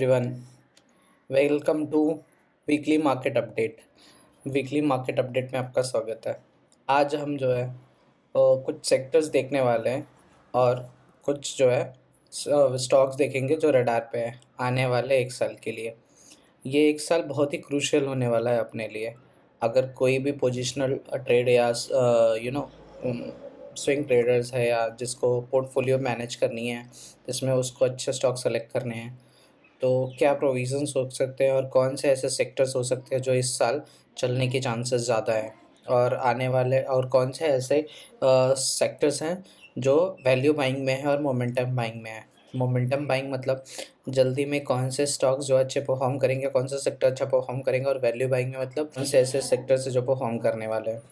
Everyone, welcome to weekly market update. Weekly market update में आपका स्वागत है। आज हम जो है कुछ सेक्टर्स देखने वाले हैं और कुछ जो है स्टॉक्स देखेंगे जो रडार पे है आने वाले एक साल के लिए। ये एक साल बहुत ही क्रूशियल होने वाला है अपने लिए। अगर कोई भी पोजिशनल ट्रेड या स्विंग ट्रेडर्स है या जिसको पोर्टफोलियो मैनेज करनी है, जिसमें उसको अच्छे स्टॉक सेलेक्ट करने हैं, तो क्या प्रोविज़न्स हो सकते हैं और कौन से ऐसे सेक्टर्स हो सकते हैं जो इस साल चलने के चांसेस ज़्यादा हैं, और आने वाले और कौन से ऐसे सेक्टर्स हैं जो वैल्यू बाइंग में है और मोमेंटम बाइंग में है। मोमेंटम बाइंग मतलब जल्दी में कौन से स्टॉक्स जो अच्छे परफॉर्म करेंगे, कौन सा सेक्टर अच्छा परफॉर्म करेंगे, और वैल्यू बाइंग में मतलब कौन से ऐसे सेक्टर्स जो परफॉर्म करने वाले हैं।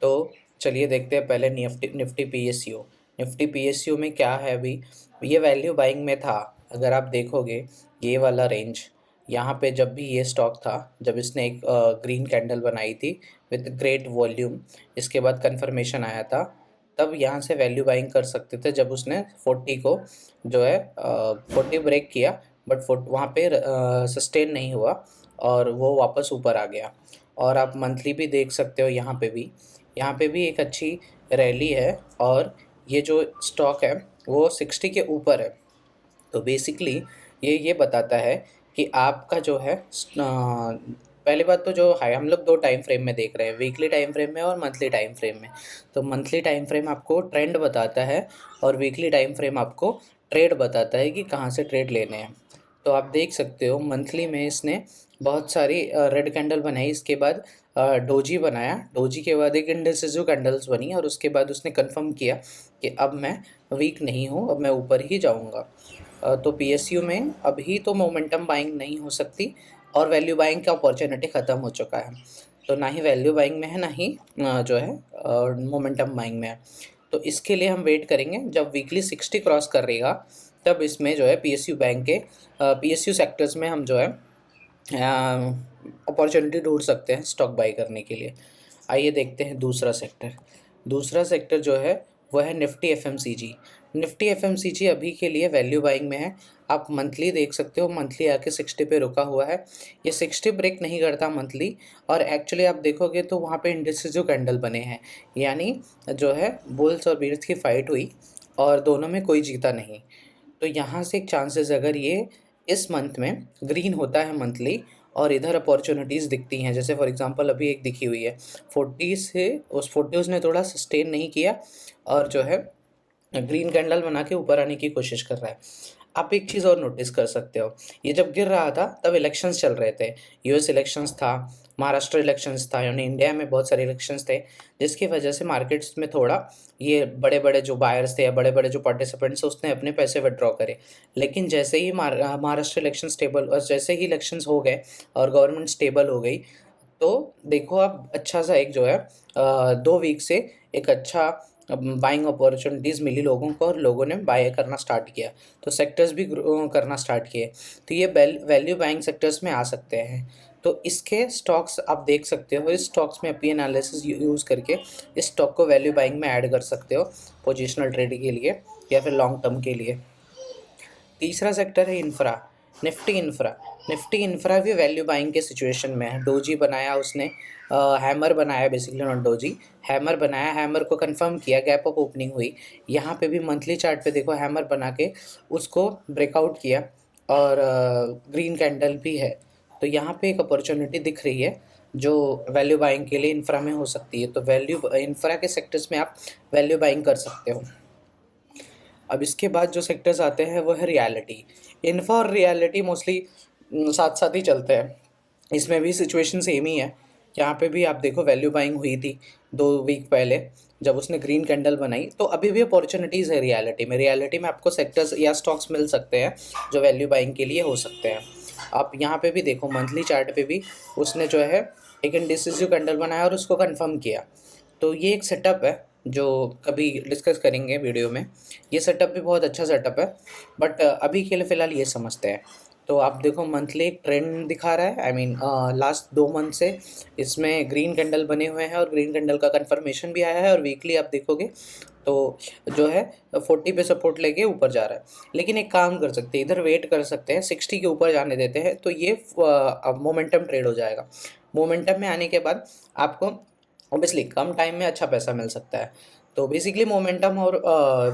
तो चलिए देखते हैं पहले निफ्टी पीएसयू। निफ्टी पीएसयू में क्या है अभी, ये वैल्यू बाइंग में था। अगर आप देखोगे ये वाला रेंज, यहाँ पे जब भी ये स्टॉक था, जब इसने एक ग्रीन कैंडल बनाई थी विद ग्रेट वॉल्यूम, इसके बाद कंफर्मेशन आया था, तब यहाँ से वैल्यू बाइंग कर सकते थे। जब उसने 40 को जो है 40 ब्रेक किया, बट वहाँ पे सस्टेन नहीं हुआ और वो वापस ऊपर आ गया। और आप मंथली भी देख सकते हो, यहाँ पे भी एक अच्छी रैली है और ये जो स्टॉक है वो 60 के ऊपर है। तो बेसिकली ये बताता है कि आपका जो है पहली बात तो जो है, हम लोग दो टाइम फ्रेम में देख रहे हैं, वीकली टाइम फ्रेम में और मंथली टाइम फ्रेम में। तो मंथली टाइम फ्रेम आपको ट्रेंड बताता है और वीकली टाइम फ्रेम आपको ट्रेड बताता है कि कहाँ से ट्रेड लेने हैं। तो आप देख सकते हो मंथली में इसने बहुत सारी रेड कैंडल बनाई, इसके बाद डोजी बनाया, डोजी के बाद एक इंडिसिसिव कैंडल्स बनी और उसके बाद उसने कंफर्म किया कि अब मैं वीक नहीं हूँ, अब मैं ऊपर ही जाऊँगा। तो पीएसयू में अभी तो मोमेंटम बाइंग नहीं हो सकती और वैल्यू बाइंग का अपॉर्चुनिटी ख़त्म हो चुका है। तो ना ही वैल्यू बाइंग में है, ना ही जो है मोमेंटम बाइंग में है। तो इसके लिए हम वेट करेंगे जब वीकली 60 क्रॉस करेगा, तब इसमें जो है पीएसयू बैंक के पीएसयू सेक्टर्स में हम जो है अपॉर्चुनिटी ढूंढ सकते हैं स्टॉक बाई करने के लिए। आइए देखते हैं दूसरा सेक्टर। दूसरा सेक्टर जो है वो है निफ्टी एफएमसीजी। निफ्टी एफएमसीजी अभी के लिए वैल्यू बाइंग में है। आप मंथली देख सकते हो, मंथली आके 60 पे रुका हुआ है। ये 60 ब्रेक नहीं करता मंथली, और एक्चुअली आप देखोगे तो वहाँ पे इंडिसिसिव कैंडल बने हैं, यानी जो है बुल्स और बीर्स की फाइट हुई और दोनों में कोई जीता नहीं। तो यहाँ से एक चांसेस, अगर ये इस मंथ में ग्रीन होता है मंथली और इधर अपॉर्चुनिटीज़ दिखती हैं, जैसे फॉर एग्जांपल अभी एक दिखी हुई है 40 से, उस 40 उसने थोड़ा सस्टेन नहीं किया और जो है ग्रीन कैंडल बना के ऊपर आने की कोशिश कर रहा है। आप एक चीज़ और नोटिस कर सकते हो, ये जब गिर रहा था तब इलेक्शंस चल रहे थे, यूएस इलेक्शंस था, महाराष्ट्र इलेक्शंस था, यानी इंडिया में बहुत सारे इलेक्शंस थे, जिसकी वजह से मार्केट्स में थोड़ा ये बड़े बड़े जो बायर्स थे या बड़े बड़े जो पार्टिसिपेंट्स, उसने अपने पैसे विड्रॉ करे। लेकिन जैसे ही महाराष्ट्र इलेक्शन स्टेबल, और जैसे ही इलेक्शंस हो गए और गवर्नमेंट स्टेबल हो गई, तो देखो आप अच्छा सा एक जो है 2 वीक से एक अच्छा बाइंग अपॉर्चुनिटीज़ मिली लोगों को और लोगों ने बाय करना स्टार्ट किया, तो सेक्टर्स भी ग्रो करना स्टार्ट किए। तो ये वैल्यू बाइंग सेक्टर्स में आ सकते हैं। तो इसके स्टॉक्स आप देख सकते हो, इस स्टॉक्स में अपी एनालिसिस यूज़ करके इस स्टॉक को वैल्यू बाइंग में ऐड कर सकते हो पोजिशनल ट्रेडिंग के लिए या फिर लॉन्ग टर्म के लिए। तीसरा सेक्टर है infra, Nifty infra. Nifty infra भी वैल्यू बाइंग के सिचुएशन में है। डोजी बनाया उसने, हैमर बनाया, बेसिकली नॉट डोजी, हैमर बनाया, हैमर को कंफर्म किया, गैप अप ओपनिंग हुई। यहाँ पे भी मंथली चार्ट पे देखो हैमर बना के उसको ब्रेकआउट किया और ग्रीन कैंडल भी है। तो यहाँ पे एक अपॉर्चुनिटी दिख रही है जो वैल्यू बाइंग के लिए इंफ्रा में हो सकती है। तो वैल्यू इंफ्रा के सेक्टर्स में आप वैल्यू बाइंग कर सकते हो। अब इसके बाद जो सेक्टर्स आते हैं वो है रियलिटी। इन्फा और रियलिटी मोस्टली साथ साथ ही चलते हैं, इसमें भी सिचुएशन सेम ही है। यहाँ पे भी आप देखो वैल्यू बाइंग हुई थी 2 वीक पहले, जब उसने ग्रीन कैंडल बनाई, तो अभी भी अपॉर्चुनिटीज़ है रियलिटी में। रियलिटी में आपको सेक्टर्स या स्टॉक्स मिल सकते हैं जो वैल्यू बाइंग के लिए हो सकते हैं। आप यहाँ पे भी देखो मंथली चार्ट पे भी उसने जो है एक इंडिसिसिव कैंडल बनाया और उसको कंफर्म किया। तो ये एक सेटअप है जो कभी डिस्कस करेंगे वीडियो में। ये सेटअप भी बहुत अच्छा सेटअप है, बट अभी के लिए फ़िलहाल ये समझते हैं। तो आप देखो मंथली ट्रेंड दिखा रहा है, आई मीन लास्ट 2 मंथ से इसमें ग्रीन कैंडल बने हुए हैं और ग्रीन कैंडल का कंफर्मेशन भी आया है, और वीकली आप देखोगे तो जो है 40 पे सपोर्ट लेके ऊपर जा रहा है। लेकिन एक काम कर सकते हैं, इधर वेट कर सकते हैं, 60 के ऊपर जाने देते हैं, तो ये अब मोमेंटम ट्रेड हो जाएगा। मोमेंटम में आने के बाद आपको ऑब्वियसली कम टाइम में अच्छा पैसा मिल सकता है। तो बेसिकली मोमेंटम और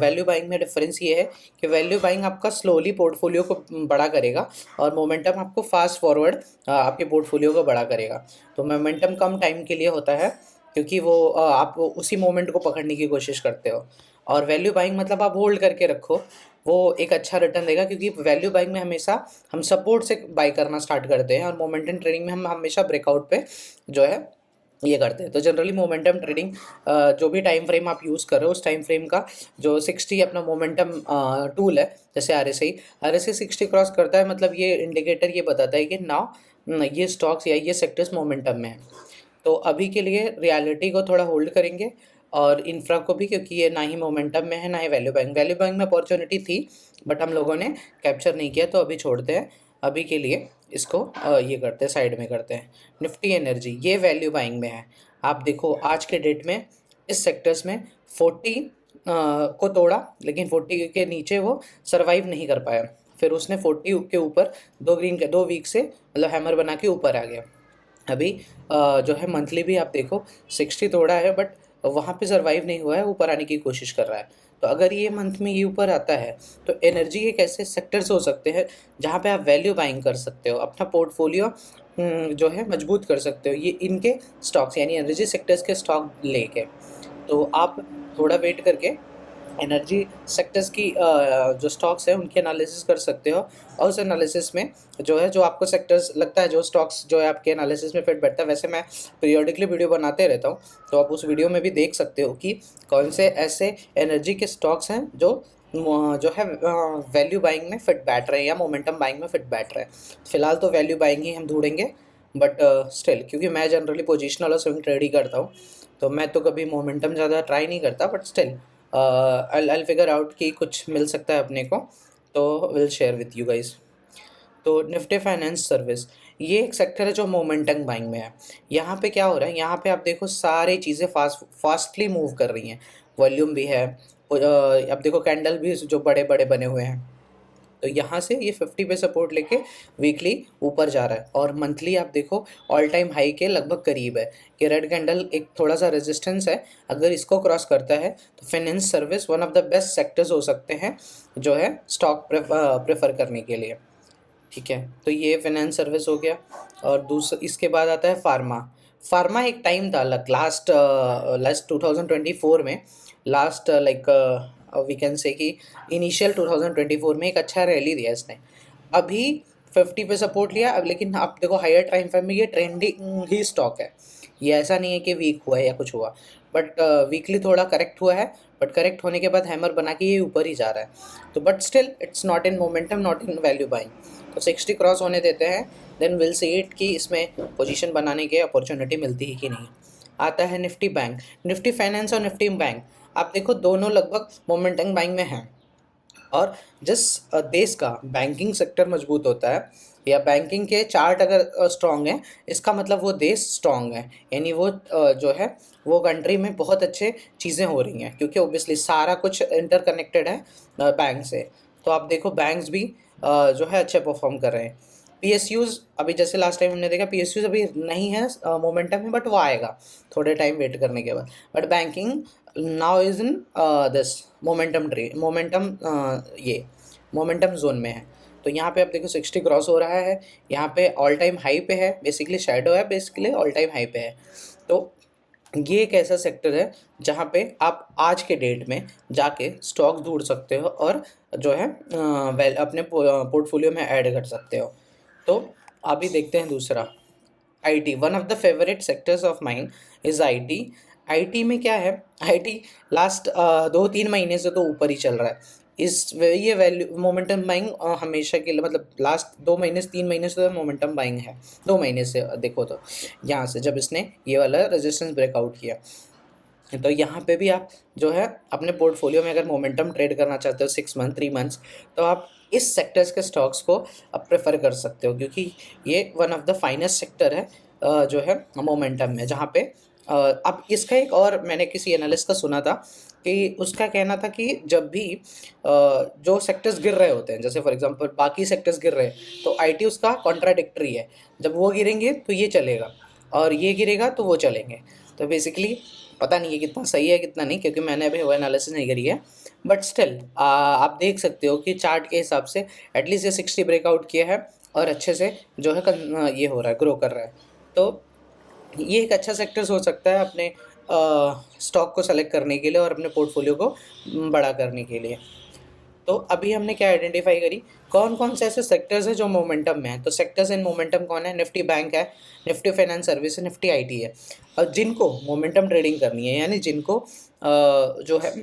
वैल्यू बाइंग में डिफरेंस ये है कि वैल्यू बाइंग आपका स्लोली पोर्टफोलियो को बड़ा करेगा, और मोमेंटम आपको फास्ट फॉरवर्ड आपके पोर्टफोलियो को बड़ा करेगा। तो मोमेंटम कम टाइम के लिए होता है, क्योंकि वो आप उसी मोमेंट को पकड़ने की कोशिश करते हो। और वैल्यू बाइंग मतलब आप होल्ड करके रखो, वो एक अच्छा रिटर्न देगा, क्योंकि वैल्यू बाइंग में हमेशा हम सपोर्ट से बाई करना स्टार्ट करते हैं, और मोमेंटम ट्रेडिंग में हम हमेशा ब्रेकआउट पे जो है ये करते हैं। तो जनरली मोमेंटम ट्रेडिंग जो भी टाइम फ्रेम आप यूज़ कर रहे हो, उस टाइम फ्रेम का जो 60 अपना मोमेंटम टूल है, जैसे RSI 60 क्रॉस करता है, मतलब ये इंडिकेटर ये बताता है कि नाउ ये स्टॉक्स या ये सेक्टर्स मोमेंटम में है। तो अभी के लिए रियलिटी को थोड़ा होल्ड करेंगे, और इंफ्रा को भी, क्योंकि ये ना ही मोमेंटम में है ना ही वैल्यू बैंक में अपॉर्चुनिटी थी, बट हम लोगों ने कैप्चर नहीं किया, तो अभी छोड़ते हैं। अभी के लिए इसको ये करते हैं, साइड में करते हैं। निफ्टी एनर्जी ये वैल्यू बाइंग में है। आप देखो आज के डेट में इस सेक्टर्स में 40 को तोड़ा, लेकिन 40 के नीचे वो सरवाइव नहीं कर पाया, फिर उसने 40 के ऊपर 2 वीक से मतलब हैमर बना के ऊपर आ गया। अभी जो है मंथली भी आप देखो 60 तोड़ा है, बट वहाँ पे सरवाइव नहीं हुआ है, ऊपर आने की कोशिश कर रहा है। तो अगर ये मंथ में ये ऊपर आता है, तो एनर्जी एक ऐसे सेक्टर्स हो सकते हैं जहाँ पे आप वैल्यू बाइंग कर सकते हो, अपना पोर्टफोलियो जो है मजबूत कर सकते हो, ये इनके स्टॉक्स यानी एनर्जी सेक्टर्स के स्टॉक लेके। तो आप थोड़ा वेट करके एनर्जी सेक्टर्स की जो स्टॉक्स हैं उनकी एनालिसिस कर सकते हो, और उस एनालिसिस में जो है जो आपको सेक्टर्स लगता है, जो स्टॉक्स जो है आपके एनालिसिस में फिट बैठता है, वैसे मैं पीरियोडिकली वीडियो बनाते रहता हूँ, तो आप उस वीडियो में भी देख सकते हो कि कौन से ऐसे एनर्जी के स्टॉक्स हैं जो है वैल्यू बाइंग में फिट बैठ रहे हैं या मोमेंटम बाइंग में फिट बैठ रहे हैं। फिलहाल तो वैल्यू बाइंग ही हम ढूंढेंगे, बट स्टिल क्योंकि मैं जनरली पोजिशनल और स्विंग ट्रेड ही करता हूँ, तो मैं तो कभी मोमेंटम ज़्यादा ट्राई नहीं करता, but still I'll figure out कि कुछ मिल सकता है अपने को, तो will share with you guys. तो निफ्टी फाइनेंस सर्विस ये एक सेक्टर है जो मोमेंटम बाइंग में है। यहाँ पे क्या हो रहा है, यहाँ पे आप देखो सारी चीज़ें फास्टली मूव कर रही हैं, वॉल्यूम भी है, अब देखो कैंडल भी जो बड़े बड़े बने हुए हैं। तो यहाँ से ये 50 पे सपोर्ट लेके वीकली ऊपर जा रहा है, और मंथली आप देखो ऑल टाइम हाई के लगभग करीब है। ये रेड कैंडल एक थोड़ा सा रेजिस्टेंस है, अगर इसको क्रॉस करता है तो finance service one of the best sectors हो सकते हैं जो है स्टॉक प्रेफर करने के लिए। ठीक है, तो ये फाइनेंस सर्विस हो गया। और दूसरा इसके बाद आता है फार्मा। फार्मा एक टाइम था लास्ट लास्ट 2024 में, last like we can say कि इनिशियल 2024 में एक अच्छा रैली दिया इसने। अभी 50 पे सपोर्ट लिया, अब लेकिन आप देखो हायर टाइम फ्रेम में ये ट्रेंडिंग ही स्टॉक है, ये ऐसा नहीं है कि वीक हुआ है या कुछ हुआ, बट वीकली थोड़ा करेक्ट हुआ है, बट करेक्ट होने के बाद हैमर बना के ये ऊपर ही जा रहा है। तो but still it's not in momentum, not in value buying. तो 60 क्रॉस होने देते हैं, देन विल सी इट कि इसमें पोजीशन बनाने की अपॉर्चुनिटी मिलती है कि नहीं। आता है निफ्टी बैंक, निफ्टी फाइनेंस और निफ्टी बैंक, आप देखो दोनों लगभग मोमेंटम बाइंग में हैं। और जिस देश का बैंकिंग सेक्टर मजबूत होता है या बैंकिंग के चार्ट अगर स्ट्रांग है, इसका मतलब वो देश स्ट्रांग है, यानी वो जो है वो कंट्री में बहुत अच्छे चीज़ें हो रही हैं, क्योंकि ओबियसली सारा कुछ इंटरकनेक्टेड है बैंक से। तो आप देखो बैंक्स भी जो है अच्छे परफॉर्म कर रहे हैं। PSUs अभी जैसे लास्ट टाइम हमने देखा, PSUs अभी नहीं है मोमेंटम में, बट वो आएगा थोड़े टाइम वेट करने के बाद। But banking now is in this momentum ये मोमेंटम जोन में है। तो यहाँ पे आप देखो 60 क्रॉस हो रहा है, यहाँ पे ऑल टाइम हाई पे है, बेसिकली शैडो है, बेसिकली ऑल टाइम हाई पे है। तो ये एक ऐसा सेक्टर है जहाँ पे आप आज के डेट में जाके स्टॉक ढूंढ सकते हो, और जो है अपने पोर्टफोलियो में ऐड कर सकते हो। तो अभी देखते हैं दूसरा, IT one of the favourite sectors of mind is IT। IT में क्या है, IT लास्ट 2-3 महीने से तो ऊपर ही चल रहा है। ये वैल्यू मोमेंटम बाइंग हमेशा के लिए, मतलब लास्ट 2 महीने से 3 महीने से तो मोमेंटम बाइंग है। 2 महीने से देखो तो यहाँ से जब इसने ये वाला रेजिस्टेंस ब्रेकआउट किया, तो यहाँ पे भी आप जो है अपने पोर्टफोलियो में अगर मोमेंटम ट्रेड करना चाहते हो 6 मंथ 3 मंथ्स, तो आप इस सेक्टर्स के स्टॉक्स को आप प्रेफर कर सकते हो, क्योंकि ये one of the finest sector है जो है मोमेंटम में, जहाँ पे अब इसका एक और मैंने किसी एनालिस्ट का सुना था कि उसका कहना था कि जब भी जो सेक्टर्स गिर रहे होते हैं, जैसे फॉर एग्जांपल बाकी सेक्टर्स गिर रहे हैं, तो आईटी उसका कॉन्ट्राडिक्टरी है। जब वो गिरेंगे तो ये चलेगा, और ये गिरेगा तो वो चलेंगे। तो बेसिकली पता नहीं है कितना सही है कितना नहीं, क्योंकि मैंने अभी वो एनालिसिस नहीं करी है, बट स्टिल आप देख सकते हो कि चार्ट के हिसाब से एटलीस्ट ये 60 ब्रेकआउट किया है और अच्छे से जो है ये हो रहा है, ग्रो कर रहा है। तो ये एक अच्छा सेक्टर्स हो सकता है अपने स्टॉक को सेलेक्ट करने के लिए और अपने पोर्टफोलियो को बड़ा करने के लिए। तो अभी हमने क्या आइडेंटिफाई करी, कौन कौन से ऐसे सेक्टर्स हैं जो मोमेंटम में है। तो सेक्टर्स इन मोमेंटम कौन है? निफ्टी बैंक है, निफ्टी फाइनेंस सर्विस है, निफ्टी आईटी है। और जिनको मोमेंटम ट्रेडिंग करनी है, यानी जिनको जो है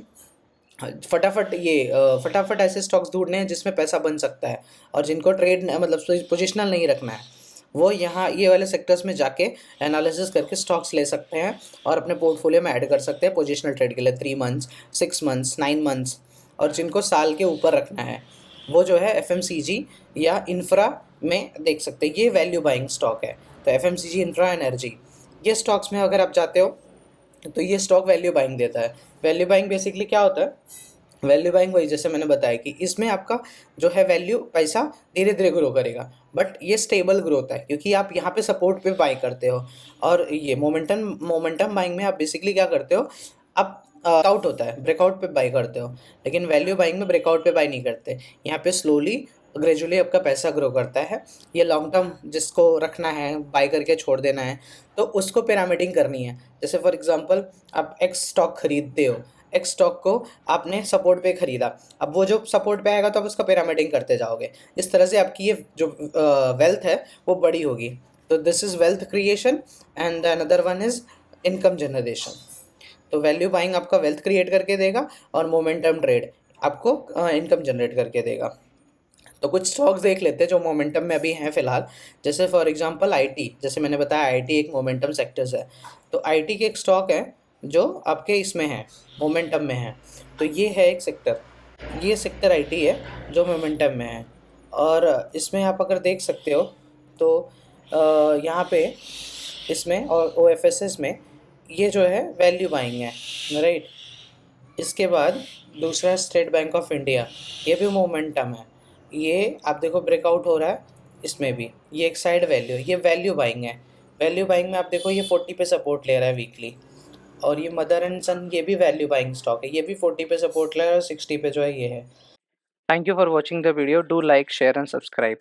फटाफट ऐसे स्टॉक्स ढूंढने हैं जिसमें पैसा बन सकता है, और जिनको ट्रेड मतलब पोजिशनल नहीं रखना है, वो यहाँ ये वाले सेक्टर्स में जाके एनालिसिस करके स्टॉक्स ले सकते हैं और अपने पोर्टफोलियो में ऐड कर सकते हैं पोजिशनल ट्रेड के लिए 3 मंथ्स 6 मंथ्स 9 मंथ्स। और जिनको साल के ऊपर रखना है, वो जो है एफएमसीजी या इंफ्रा में देख सकते हैं। ये वैल्यू बाइंग स्टॉक है। तो एफएमसीजी, इंफ्रा, एनर्जी, ये स्टॉक्स में अगर आप जाते हो तो ये स्टॉक वैल्यू बाइंग देता है। वैल्यू बाइंग बेसिकली क्या होता है? वैल्यू बाइंग वही जैसे मैंने बताया कि इसमें आपका जो है वैल्यू पैसा धीरे धीरे ग्रो करेगा, बट ये स्टेबल ग्रोथ है, क्योंकि आप यहाँ पे सपोर्ट पे बाई करते हो। और ये मोमेंटम बाइंग में आप बेसिकली क्या करते हो, आप ब्रेकआउट होता है, ब्रेकआउट पे बाई करते हो। लेकिन वैल्यू बाइंग में ब्रेकआउट पे बाई नहीं करते, यहाँ पे स्लोली ग्रेजुअली आपका पैसा ग्रो करता है। ये लॉन्ग टर्म जिसको रखना है, बाई करके छोड़ देना है, तो उसको पिरामिडिंग करनी है। जैसे फॉर एग्जांपल आप एक्स स्टॉक खरीदते हो, एक्स स्टॉक को आपने सपोर्ट पे खरीदा, अब वो जो सपोर्ट पे आएगा तो आप उसका पिरामिडिंग करते जाओगे। इस तरह से आपकी ये जो वेल्थ है वो बड़ी होगी। तो this is wealth creation and the another one is income generation. तो वैल्यू बाइंग आपका वेल्थ क्रिएट करके देगा, और मोमेंटम ट्रेड आपको इनकम जनरेट करके देगा। तो कुछ स्टॉक्स देख लेते हैं जो मोमेंटम में अभी हैं फ़िलहाल। जैसे फॉर एग्जांपल आईटी, जैसे मैंने बताया आईटी एक मोमेंटम सेक्टर्स है। तो आईटी के एक स्टॉक है जो आपके इसमें है, मोमेंटम में है। तो ये है एक सेक्टर, ये सेक्टर आईटी है जो मोमेंटम में है। और इसमें आप अगर देख सकते हो तो यहाँ पे इसमें और ओएफएसएस में ये जो है वैल्यू बाइंग है, राइट। इसके बाद दूसरा स्टेट बैंक ऑफ इंडिया, ये भी मोमेंटम है। ये आप देखो ब्रेकआउट हो रहा है, इसमें भी ये एक साइड वैल्यू, ये वैल्यू बाइंग है। वैल्यू बाइंग में आप देखो ये 40 पे सपोर्ट ले रहा है वीकली। और ये मदर एंड सन, ये भी वैल्यू बाइंग स्टॉक है, ये भी 40 पे सपोर्ट ले रहा है और 60 पे जो है ये है। Thank you for watching the video, do like share and subscribe.